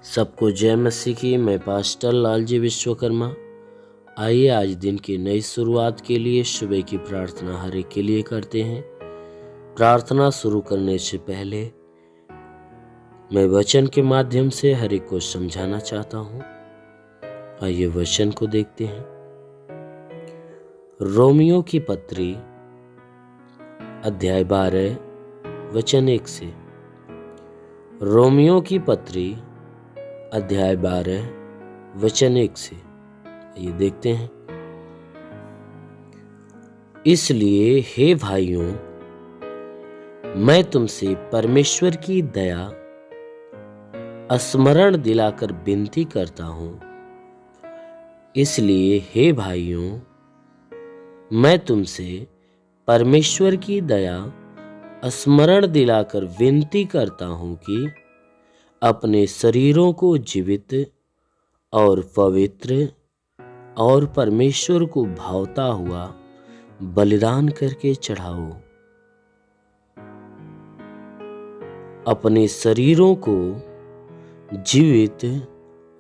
सबको जय मसीह की। मैं पास्टर लालजी विश्वकर्मा। आइए आज दिन की नई शुरुआत के लिए सुबह की प्रार्थना हर एक के लिए करते हैं। प्रार्थना शुरू करने से पहले मैं वचन के माध्यम से हर एक को समझाना चाहता हूँ। आइए वचन को देखते हैं। रोमियो की पत्री अध्याय 12 वचन 1 से। रोमियो की पत्री अध्याय 12 वचन 1 से ये देखते हैं। इसलिए हे भाइयों, मैं तुमसे परमेश्वर की दया स्मरण दिलाकर विनती करता हूं। इसलिए हे भाइयों, मैं तुमसे परमेश्वर की दया स्मरण दिलाकर विनती करता हूं कि अपने शरीरों को जीवित और पवित्र और परमेश्वर को भावता हुआ बलिदान करके चढ़ाओ। अपने शरीरों को जीवित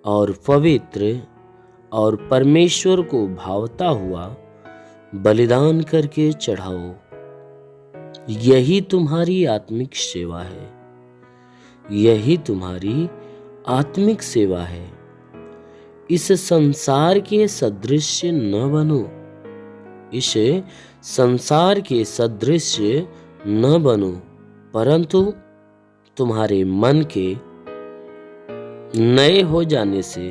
और पवित्र और परमेश्वर को भावता हुआ बलिदान करके चढ़ाओ। यही तुम्हारी आत्मिक सेवा है। यही तुम्हारी आत्मिक सेवा है। इस संसार के सदृश न बनो। इस संसार के सदृश न बनो, परंतु तुम्हारे मन के नए हो जाने से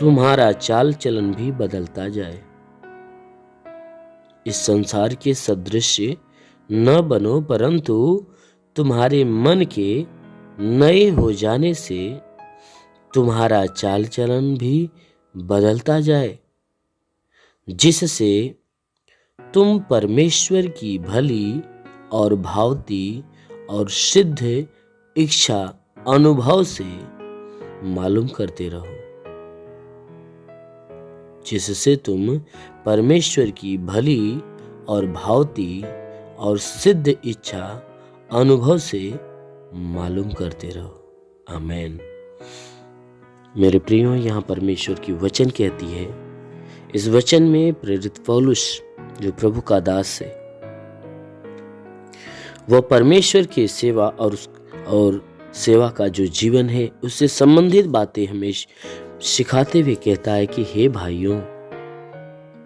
तुम्हारा चाल चलन भी बदलता जाए। इस संसार के सदृश न बनो, परंतु तुम्हारे मन के नए हो जाने से तुम्हारा चाल चलन भी बदलता जाए, जिससे तुम परमेश्वर की भली और भावती और सिद्ध इच्छा अनुभव से मालूम करते रहो। जिससे तुम परमेश्वर की भली और भावती और सिद्ध इच्छा अनुभव से मालूम करते रहो। आमीन। मेरे प्रियो, यहाँ परमेश्वर की वचन कहती है। इस वचन में प्रेरित पौलुस, जो प्रभु का दास है, वह परमेश्वर की सेवा और सेवा का जो जीवन है उससे संबंधित बातें हमें सिखाते हुए कहता है कि हे भाइयों,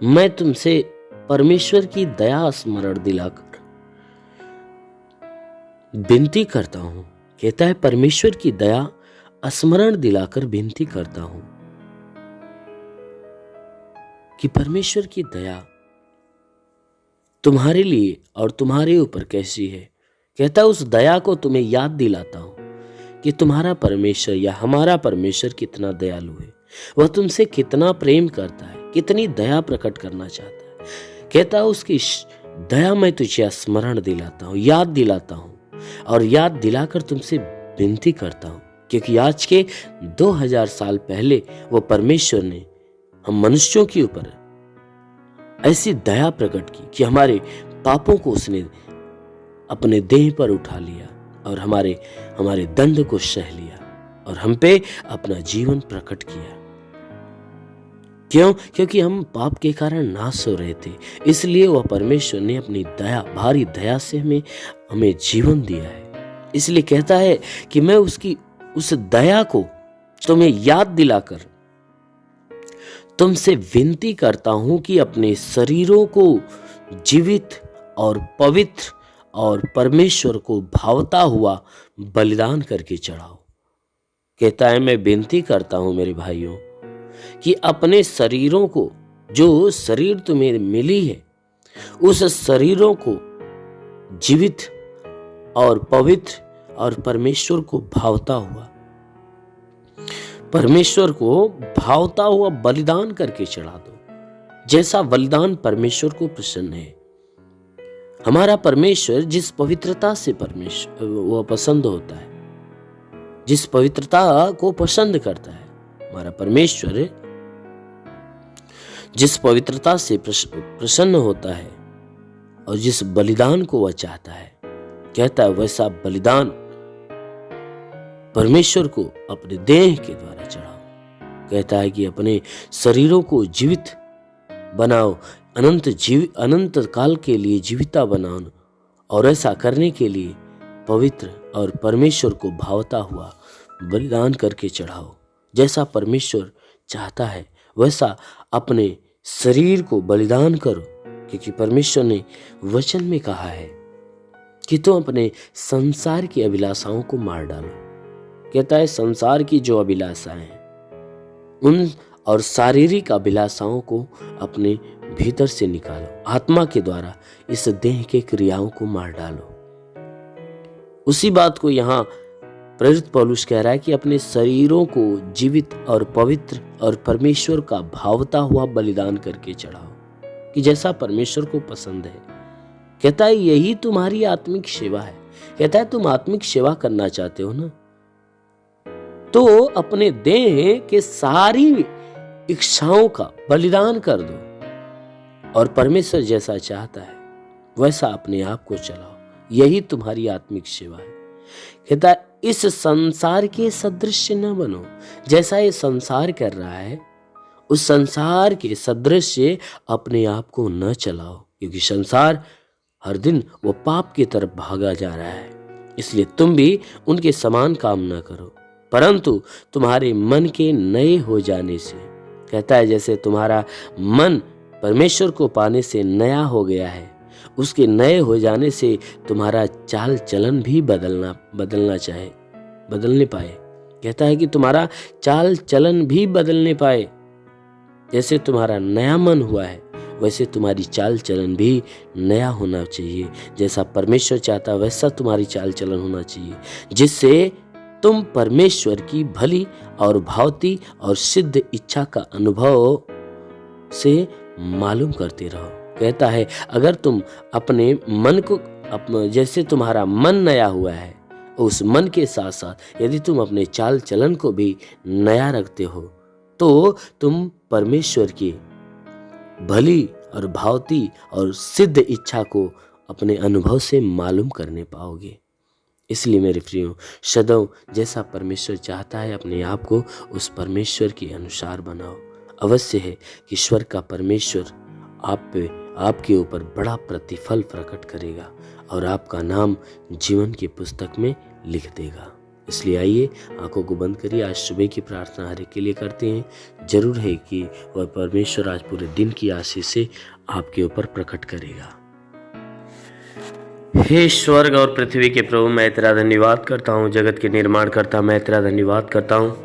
मैं तुमसे परमेश्वर की दया स्मरण दिलाकर विनती करता हूं। कहता है परमेश्वर की दया स्मरण दिलाकर विनती करता हूं कि परमेश्वर की दया तुम्हारे लिए और तुम्हारे ऊपर कैसी है। कहता है उस दया को तुम्हें याद दिलाता हूं कि तुम्हारा परमेश्वर या हमारा परमेश्वर कितना दयालु है। वह तुमसे कितना प्रेम करता है, कितनी दया प्रकट करना चाहता है। कहता है उसकी दया मैं तुझे स्मरण दिलाता हूं, याद दिलाता हूं और याद दिलाकर तुमसे विनती करता हूं, क्योंकि आज के 2000 साल पहले वो परमेश्वर ने हम मनुष्यों के ऊपर ऐसी दया प्रकट की कि हमारे पापों को उसने अपने देह पर उठा लिया और हमारे दंड को सह लिया और हम पे अपना जीवन प्रकट किया। क्यों? क्योंकि हम पाप के कारण नाश हो रहे थे। इसलिए वह परमेश्वर ने अपनी दया, भारी दया से हमें जीवन दिया है। इसलिए कहता है कि मैं उसकी उस दया को तुम्हें याद दिलाकर तुमसे विनती करता हूं कि अपने शरीरों को जीवित और पवित्र और परमेश्वर को भावता हुआ बलिदान करके चढ़ाओ। कहता है मैं विनती करता हूं मेरे भाइयों कि अपने शरीरों को, जो शरीर तुम्हें मिली है, उस शरीरों को जीवित और पवित्र और परमेश्वर को भावता हुआ बलिदान करके चढ़ा दो। जैसा बलिदान परमेश्वर को प्रसन्न है। हमारा परमेश्वर जिस पवित्रता से वह पसंद होता है, जिस पवित्रता को पसंद करता है, हमारा परमेश्वर जिस पवित्रता से प्रसन्न होता है और जिस बलिदान को वह चाहता है, कहता है वैसा बलिदान परमेश्वर को अपने देह के द्वारा चढ़ाओ। कहता है कि अपने शरीरों को जीवित बनाओ, अनंत काल के लिए जीविता बनाओ, और ऐसा करने के लिए पवित्र और परमेश्वर को भावता हुआ बलिदान करके चढ़ाओ। जैसा परमेश्वर चाहता है वैसा अपने शरीर को बलिदान करो, क्योंकि परमेश्वर ने वचन में कहा है कि तुम अपने संसार की अभिलाषाओं को मार डालो। कहता है संसार की जो अभिलाषाएं हैं उन और शारीरिक अभिलाषाओं को अपने भीतर से निकालो, आत्मा के द्वारा इस देह के क्रियाओं को मार डालो। उसी बात को यहाँ प्रेरित पौलुस कह रहा है कि अपने शरीरों को जीवित और पवित्र और परमेश्वर का भावता हुआ बलिदान करके चढ़ाओ, कि जैसा परमेश्वर को पसंद है। कहता है यही तुम्हारी आत्मिक सेवा है। कहता है तुम आत्मिक सेवा करना चाहते हो ना, तो अपने देह के सारी इच्छाओं का बलिदान कर दो, और परमेश्वर जैसा चाहता है वैसा अपने आप को चलाओ। यही तुम्हारी आत्मिक सेवा है। कहता है इस संसार के सदृश न बनो। जैसा ये संसार कर रहा है उस संसार के सदृश अपने आप को न चलाओ, क्योंकि संसार हर दिन वो पाप की तरफ भागा जा रहा है। इसलिए तुम भी उनके समान काम न करो, परंतु तुम्हारे मन के नए हो जाने से। कहता है जैसे तुम्हारा मन परमेश्वर को पाने से नया हो गया है, उसके नए हो जाने से तुम्हारा चाल चलन भी बदलने पाए। कहता है कि तुम्हारा चाल चलन भी बदलने पाए। जैसे तुम्हारा नया मन हुआ है वैसे तुम्हारी चाल चलन भी नया होना चाहिए। जैसा परमेश्वर चाहता वैसा तुम्हारी चाल चलन होना चाहिए, जिससे तुम परमेश्वर की भली और भावती और सिद्ध इच्छा का अनुभव से मालूम करते रहो। कहता है अगर तुम अपने मन को जैसे तुम्हारा मन नया हुआ है, उस मन के साथ साथ यदि तुम अपने चाल चलन को भी नया रखते हो, तो तुम परमेश्वर की भली और भावती और सिद्ध इच्छा को अपने अनुभव से मालूम करने पाओगे। इसलिए मेरे प्रियो, सदैव जैसा परमेश्वर चाहता है अपने आप को उस परमेश्वर के अनुसार बनाओ। अवश्य है कि ईश्वर का परमेश्वर आपके ऊपर बड़ा प्रतिफल प्रकट करेगा और आपका नाम जीवन की पुस्तक में लिख देगा। इसलिए आइए आंखों को बंद करिए, आज सुबह की प्रार्थना हर एक के लिए करते हैं। जरूर है कि वह परमेश्वर आज पूरे दिन की आशीष से आपके ऊपर प्रकट करेगा। हे स्वर्ग और पृथ्वी के प्रभु, मैं तेरा धन्यवाद करता हूँ। जगत के निर्माण करता मैं तेरा धन्यवाद करता हूँ।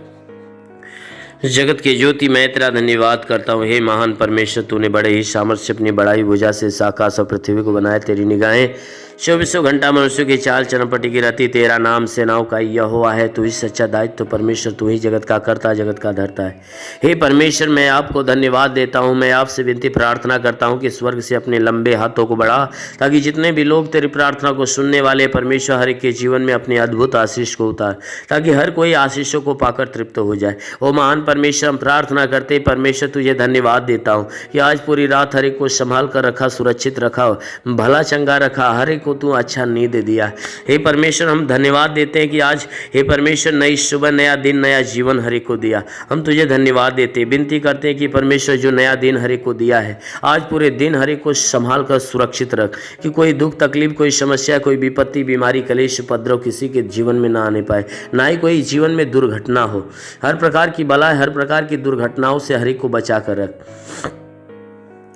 जगत के ज्योति मैं तेरा धन्यवाद करता हूँ। हे महान परमेश्वर, तूने बड़े ही सामर्थ्य अपनी बड़ाई भुजा से आकाश और पृथ्वी को बनाया। तेरी निगाहें 24 घंटा मनुष्य की चाल चलन पर टिकी रहती। तेरा नाम सेनाओं का यहोवा है। तू ही सच्चा दायित्व परमेश्वर, तू ही जगत का करता, जगत का धरता है। हे परमेश्वर, मैं आपको धन्यवाद देता हूँ। मैं आपसे विनती प्रार्थना करता हूँ कि स्वर्ग से अपने लंबे हाथों को बढ़ा, ताकि जितने भी लोग तेरी प्रार्थना को सुनने वाले परमेश्वर हर एक के जीवन में अपनी अद्भुत आशीष को उतार, ताकि हर कोई आशीषों को पाकर तृप्त हो जाए। ओ महान परमेश्वर, हम प्रार्थना करते परमेश्वर तुझे धन्यवाद देता हूँ कि आज पूरी रात हर एक को संभाल कर रखा, सुरक्षित रखा, भला चंगा रखा, हर एक को तू अच्छा नींद दे दिया। हे परमेश्वर, हम धन्यवाद देते हैं कि आज हे परमेश्वर नई सुबह, नया दिन, नया जीवन हर एक को दिया। हम तुझे धन्यवाद देते हैं, विनती करते हैं कि परमेश्वर जो नया दिन हर एक को दिया है, आज पूरे दिन हर एक को संभाल कर सुरक्षित रख, कि कोई दुख तकलीफ, कोई समस्या, कोई विपत्ति, बीमारी, कलेश, उपद्रव किसी के जीवन में ना आने पाए, ना ही कोई जीवन में दुर्घटना हो। हर प्रकार की बलाएं, हर प्रकार की दुर्घटनाओं से हर एक को बचा कर रख।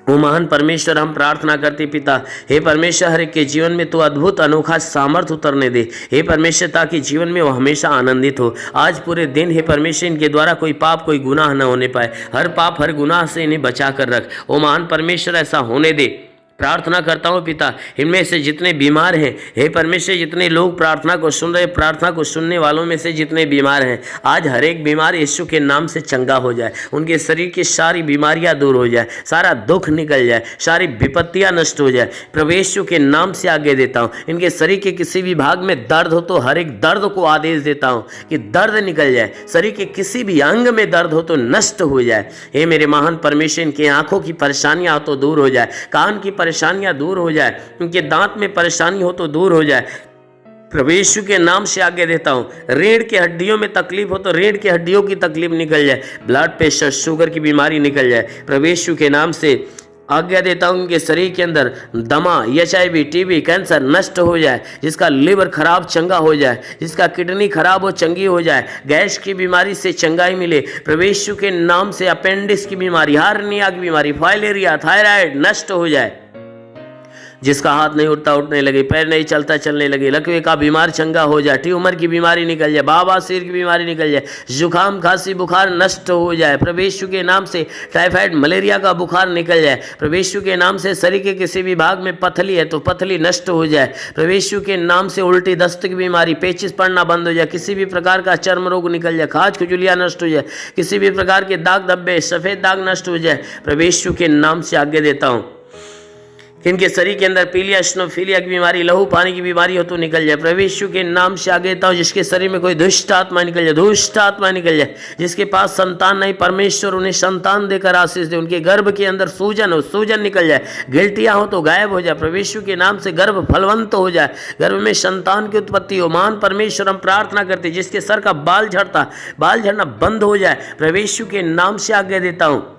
वो महान परमेश्वर, हम प्रार्थना करते पिता, हे परमेश्वर हर एक के जीवन में तो अद्भुत अनोखा सामर्थ उतरने दे। हे परमेश्वर, ताकि जीवन में वो हमेशा आनंदित हो। आज पूरे दिन हे परमेश्वर इनके द्वारा कोई पाप, कोई गुनाह न होने पाए। हर पाप, हर गुनाह से इन्हें बचा कर रख। ओ महान परमेश्वर, ऐसा होने दे। प्रार्थना करता हूँ पिता, इनमें से जितने बीमार हैं, हे परमेश्वर, जितने लोग प्रार्थना को सुन रहे, प्रार्थना को सुनने वालों में से जितने बीमार हैं, आज हर एक बीमार यीशु के नाम से चंगा हो जाए। उनके शरीर की सारी बीमारियां दूर हो जाए, सारा दुख निकल जाए, सारी विपत्तियां नष्ट हो जाए। प्रभु यीशु के नाम से आगे देता हूँ। इनके शरीर के किसी भी भाग में दर्द हो तो हर एक दर्द को आदेश देता हूँ कि दर्द निकल जाए। शरीर के किसी भी अंग में दर्द हो तो नष्ट हो जाए। हे मेरे महान परमेश्वर, इनकी आंखों की परेशानियां हो तो दूर हो जाए, कान की परेशानियां दूर हो जाए, उनके दांत में परेशानी हो तो दूर हो जाए। प्रभु यीशु के नाम से आज्ञा देता हूँ, रीढ़ की हड्डियों में तकलीफ हो तो रीढ़ की हड्डियों की तकलीफ निकल जाए, ब्लड प्रेशर शुगर की बीमारी निकल जाए। प्रभु यीशु के नाम से आज्ञा देता हूँ उनके शरीर के अंदर दमा, HIV, TB, कैंसर नष्ट हो जाए, जिसका लिवर खराब चंगा हो जाए, जिसका किडनी खराब हो चंगी हो जाए, गैस की बीमारी से चंगाई मिले। प्रभु यीशु के नाम से अपेंडिक्स की बीमारी, हार्निया की बीमारी, फाइलेरिया, थायराइड नष्ट हो जाए। जिसका हाथ नहीं उठता उठने लगे, पैर नहीं चलता चलने लगे, लकवे का बीमार चंगा हो जाए, ट्यूमर की बीमारी निकल जाए, बवासीर की बीमारी निकल जाए, जुकाम खांसी बुखार नष्ट हो जाए। प्रभु यीशु के नाम से टाइफाइड मलेरिया का बुखार निकल जाए। प्रभु यीशु के नाम से शरीर के किसी भी भाग में पथली है तो पथली नष्ट हो जाए। प्रभु यीशु के नाम से उल्टी दस्त की बीमारी, पेचिस पड़ना बंद हो जाए, किसी भी प्रकार का चर्म रोग निकल जाए, खाज खुजलियाँ नष्ट हो जाए, किसी भी प्रकार के दाग धब्बे सफ़ेद दाग नष्ट हो जाए। प्रभु यीशु के नाम से आज्ञा देता हूँ इनके शरीर के अंदर पीलिया स्नोफीलिया की बीमारी, लहू पानी की बीमारी हो तो निकल जाए। प्रभु यीशु के नाम से आगे देता हूँ जिसके शरीर में कोई दुष्ट आत्मा निकल जाए, दुष्ट आत्मा निकल जाए, जिसके पास संतान नहीं, परमेश्वर उन्हें संतान देकर आशीष दे, उनके गर्भ के अंदर सूजन हो, सूजन निकल जाए, गिल्टियाँ हो तो गायब हो जाए। प्रभु यीशु के नाम से गर्भ फलवंत हो जाए, गर्भ में संतान की उत्पत्ति हो। महान परमेश्वर हम प्रार्थना करते जिसके सर का बाल झड़ना बंद हो जाए। प्रभु यीशु के नाम से आज्ञा देता हूँ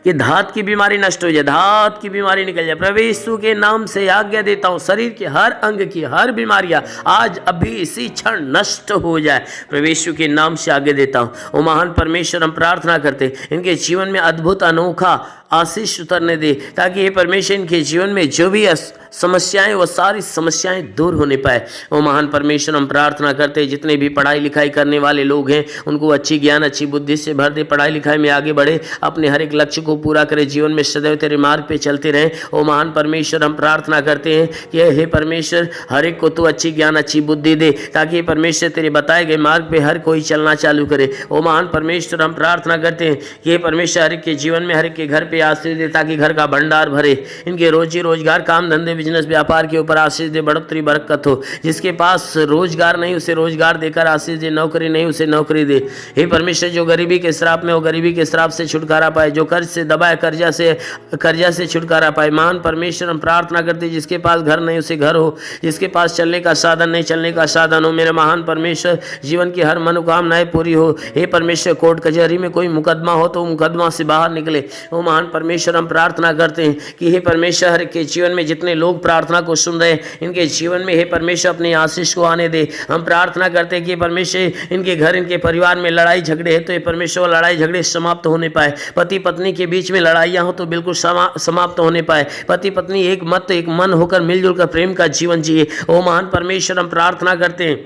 कि धात की बीमारी नष्ट हो जाए, धात की बीमारी निकल जाए। प्रभु यीशु के नाम से आज्ञा देता हूँ शरीर के हर अंग की हर बीमारियां आज अभी इसी क्षण नष्ट हो जाए। प्रभु यीशु के नाम से आज्ञा देता हूँ। ओ महान परमेश्वर हम प्रार्थना करते इनके जीवन में अद्भुत अनोखा आशीष उतरने दे, ताकि ये परमेश्वर इनके जीवन में जो भी समस्याएं वो सारी समस्याएं दूर होने पाए। वो महान परमेश्वर हम प्रार्थना करते जितने भी पढ़ाई लिखाई करने वाले लोग हैं उनको अच्छी ज्ञान अच्छी बुद्धि से भर दे, पढ़ाई लिखाई में आगे बढ़े, अपने हर एक लक्ष्य को पूरा करे, जीवन में सदैव तेरे मार्ग पे चलते रहें। ओ महान परमेश्वर हम प्रार्थना करते हैं कि हे परमेश्वर हर एक को तू अच्छी ज्ञान अच्छी बुद्धि दे, ताकि परमेश्वर तेरे बताए गए मार्ग पे हर कोई चलना चालू करे। ओ महान परमेश्वर हम प्रार्थना करते हैं कि हे परमेश्वर हर एक के जीवन में हर एक के घर पे आशीष दे, ताकि घर का भंडार भरे, इनके रोजी रोजगार काम धंधे बिजनेस व्यापार के ऊपर आशीष दे, बढ़ोतरी बरकत हो। जिसके पास रोजगार नहीं उसे रोजगार देकर आशीष दे, नौकरी नहीं उसे नौकरी दे। हे परमेश्वर जो गरीबी के श्राप में हो गरीबी के श्राप से छुटकारा पाए, जो कर्ज से दबाए कर्जा से छुटकारा पाए। महान परमेश्वर हम प्रार्थना करते जिसके पास घर नहीं उसे घर हो, जिसके पास चलने का साधन नहीं चलने का साधन हो। मेरे महान परमेश्वर जीवन की हर मनोकामनाएं पूरी हो। हे परमेश्वर कोर्ट कचहरी में कोई मुकदमा हो तो मुकदमा से बाहर निकले। वो महान परमेश्वर हम प्रार्थना करते हैं कि हे परमेश्वर हर के जीवन में जितने लोग प्रार्थना को सुन रहे हैं इनके जीवन में हे परमेश्वर अपनी आशीष को आने दे। हम प्रार्थना करते हैं कि परमेश्वर इनके घर इनके परिवार में लड़ाई झगड़े है तो ये परमेश्वर लड़ाई झगड़े समाप्त होने पाए। पति पत्नी के बीच में लड़ाइयाँ हो तो बिल्कुल समाप्त होने पाए। पति पत्नी एक मत एक मन होकर मिलजुल कर प्रेम का जीवन जिए। ओ महान परमेश्वर हम प्रार्थना करते हैं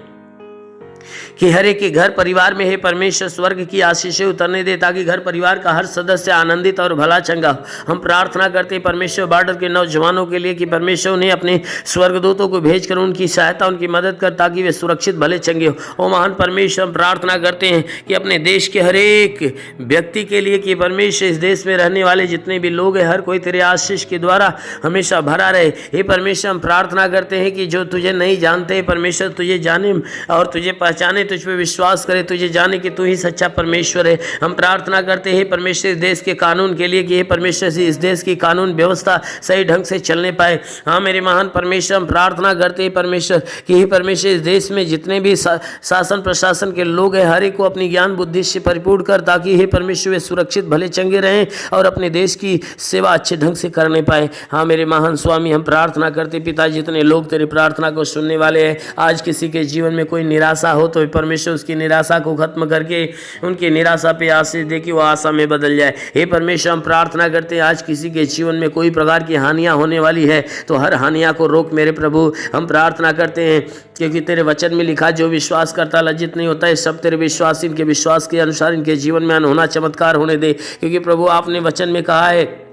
कि हर एक के घर परिवार में हे परमेश्वर स्वर्ग की आशीषें उतरने दे, ताकि घर परिवार का हर सदस्य आनंदित और भला चंगा हो। हम प्रार्थना करते हैं परमेश्वर बॉर्डर के नौजवानों के लिए कि परमेश्वर उन्हें अपने स्वर्गदूतों को भेजकर उनकी सहायता उनकी मदद कर, ताकि वे सुरक्षित भले चंगे हो। ओ महान परमेश्वर हम प्रार्थना करते हैं कि अपने देश के हर एक व्यक्ति के लिए कि परमेश्वर इस देश में रहने वाले जितने भी लोग हैं हर कोई तेरे आशीष के द्वारा हमेशा भरा रहे। हे परमेश्वर हम प्रार्थना करते हैं कि जो तुझे नहीं जानते परमेश्वर तुझे जाने और तुझे पहचाने, तुझ पे विश्वास करे, तुझे जाने कि तू ही सच्चा परमेश्वर है। हम प्रार्थना करते हैं परमेश्वर इस देश के कानून के लिए कि हे परमेश्वर से इस देश की कानून व्यवस्था सही ढंग से चलने पाए। हाँ मेरे महान परमेश्वर हम प्रार्थना करते हैं परमेश्वर कि हे परमेश्वर इस देश में जितने भी शासन प्रशासन के लोग हैं हर एक को अपनी ज्ञान बुद्धि से परिपूर्ण कर, ताकि हे परमेश्वर वे सुरक्षित भले चंगे रहें और अपने देश की सेवा अच्छे ढंग से करने पाए। हाँ मेरे महान स्वामी हम प्रार्थना करते पिता जितने लोग तेरी प्रार्थना को सुनने वाले हैं, आज किसी के जीवन में कोई निराशा हो तो परमेश्वर उसकी निराशा को खत्म करके उनकी निराशा पे आशीष दे कि वो आशा में बदल जाए। हे परमेश्वर हम प्रार्थना करते हैं आज किसी के जीवन में कोई प्रकार की हानियां होने वाली है तो हर हानियां को रोक मेरे प्रभु। हम प्रार्थना करते हैं क्योंकि तेरे वचन में लिखा जो विश्वास करता लज्जित नहीं होता है, सब तेरे विश्वास इनके विश्वास के अनुसार इनके जीवन में अनहोना चमत्कार होने दे। क्योंकि प्रभु आपने वचन में कहा है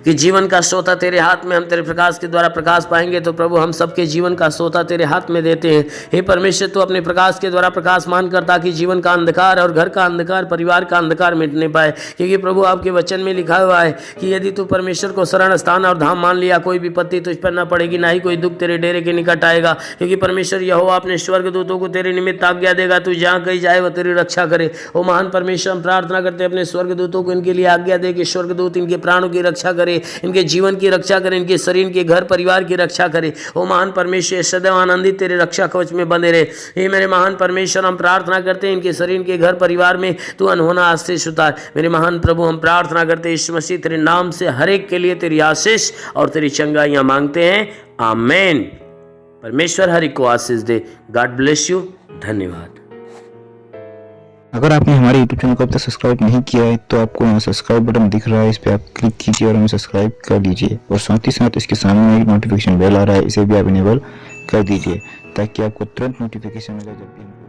कि जीवन का सोता तेरे हाथ में, हम तेरे प्रकाश के द्वारा प्रकाश पाएंगे। तो प्रभु हम सबके जीवन का सोता तेरे हाथ में देते हैं। हे परमेश्वर तू अपने प्रकाश के द्वारा प्रकाशमान कर, ताकि जीवन का अंधकार और घर का अंधकार परिवार का अंधकार मिटने पाए। क्योंकि प्रभु आपके वचन में लिखा हुआ है कि यदि तू परमेश्वर को शरण स्थान और धाम मान लिया कोई विपत्ति तुझ पर न पड़ेगी, ना ही कोई दुख तेरे डेरे के निकट आएगा। क्योंकि परमेश्वर यहोवा अपने स्वर्गदूतों को तेरे निमित्त आज्ञा देगा, तू जहाँ कहीं जाए वो तेरी रक्षा करे। ओ महान परमेश्वर हम प्रार्थना करते अपने स्वर्गदूतों को इनके लिए आज्ञा दे कि स्वर्गदूत इनके प्राणों की रक्षा करे। करे, इनके जीवन की रक्षा करे, इनके शरीर, इनके घर परिवार की रक्षा करे। ओ महान परमेश्वर, सदैव आनंदित तेरे रक्षा कवच में बंधे रहे। हे मेरे महान परमेश्वर, हम प्रार्थना करते हैं इनके शरीर, इनके घर परिवार में तू अनहोना आशीष उतार। मेरे महान प्रभु, हम प्रार्थना करते हैं यीशु मसीह तेरे नाम से हर एक के लिए तेरी आशीष और तेरी चंगाइयां मांगते हैं। आमेन। परमेश्वर हर एक को आशीष दे। God bless you. धन्यवाद। अगर आपने हमारे YouTube चैनल को अब तक सब्सक्राइब नहीं किया है तो आपको यहाँ सब्सक्राइब बटन दिख रहा है, इस पर आप क्लिक कीजिए और हमें सब्सक्राइब कर लीजिए। और साथ ही साथ इसके सामने एक नोटिफिकेशन बेल आ रहा है, इसे भी आप इनेबल कर दीजिए ताकि आपको तुरंत नोटिफिकेशन मिले जब भी